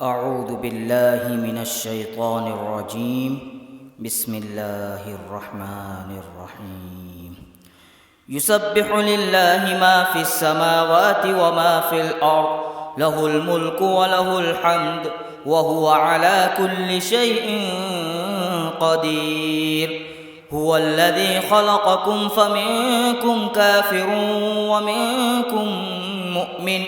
أعوذ بالله من الشيطان الرجيم. بسم الله الرحمن الرحيم. يسبح لله ما في السماوات وما في الأرض، له الملك وله الحمد وهو على كل شيء قدير. هو الذي خلقكم فمنكم كافر ومنكم مؤمن،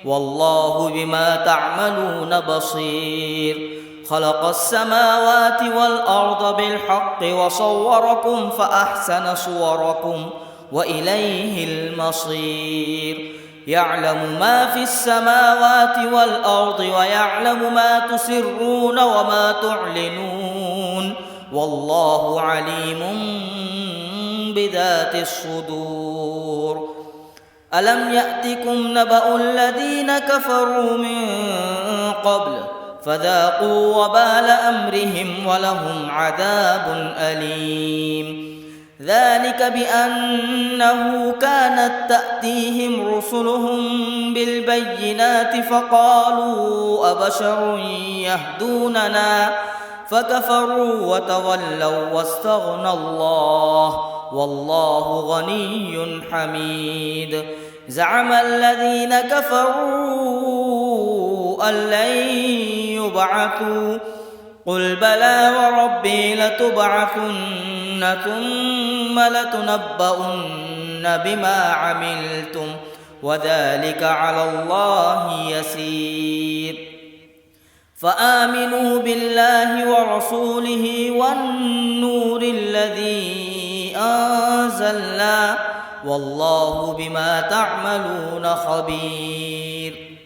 والله بما تعملون بصير. خلق السماوات والأرض بالحق وصوركم فأحسن صوركم وإليه المصير. يعلم ما في السماوات والأرض ويعلم ما تسرون وما تعلنون، والله عليم بذات الصدور. ألم يأتكم نبأ الذين كفروا من قبل فذاقوا وبال أمرهم ولهم عذاب أليم. ذلك بأنه كانت تأتيهم رسلهم بالبينات فقالوا أبشر يهدوننا فكفروا وتولوا واستغنى الله، والله غني حميد. زعم الذين كفروا أن لن يبعثوا، قل بلى وربي لتبعثن ثم لتنبؤن بما عملتم وذلك على الله يسير. فآمنوا بالله ورسوله والنور الذي أنزلنا، والله بما تعملون خبير.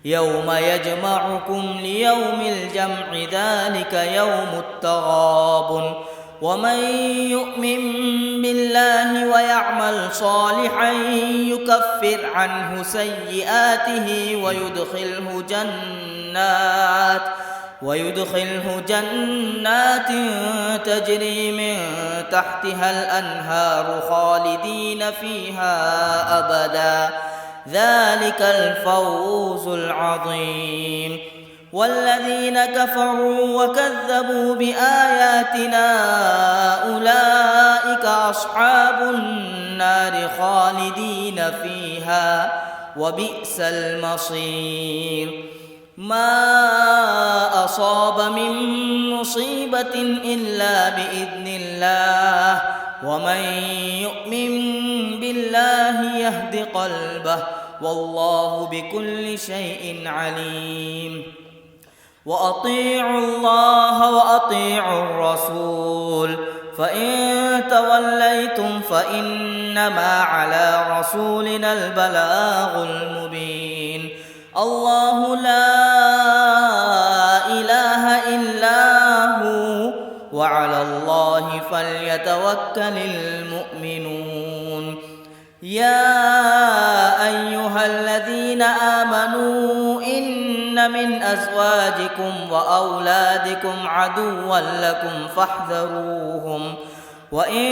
يوم يجمعكم ليوم الجمع ذلك يوم التغابن، ومن يؤمن بالله ويعمل صالحا يكفر عنه سيئاته ويدخله جنات تجري من تحتها الأنهار خالدين فيها أبدا، ذلك الفوز العظيم. والذين كفروا وكذبوا بآياتنا أولئك أصحاب النار خالدين فيها وبئس المصير. ما أصاب من مصيبة إلا بإذن الله، ومن يؤمن بالله يهد قلبه، والله بكل شيء عليم. وأطيعوا الله وأطيعوا الرسول، فإن توليتم فإنما على رسولنا البلاغ المبين. الله لا إله إلا هو، وعلى الله فليتوكل المؤمنون. يا أيها الذين آمنوا إن من أزواجكم وأولادكم عدوا لكم فاحذروهم، وإن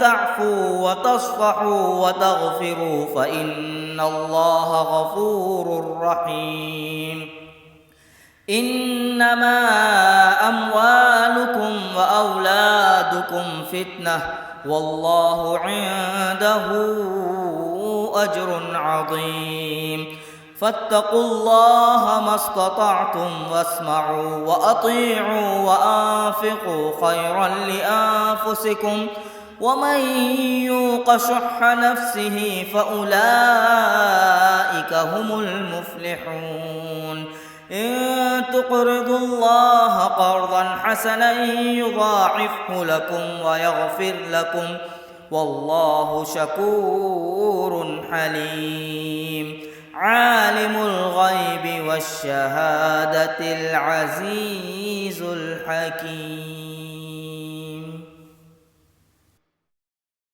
تعفوا وتصفحوا وتغفروا فإن الله غفور رحيم. إنما أموالكم وأولادكم فتنة، والله عنده أجر عظيم. فاتقوا الله ما استطعتم واسمعوا وأطيعوا وأنفقوا خيرا لأنفسكم، ومن يوق شح نفسه فأولئك هم المفلحون. إن تقرضوا الله قرضا حسنا يضاعفه لكم ويغفر لكم، والله شكور حليم. عالم الغيب والشهادة العزيز الحكيم.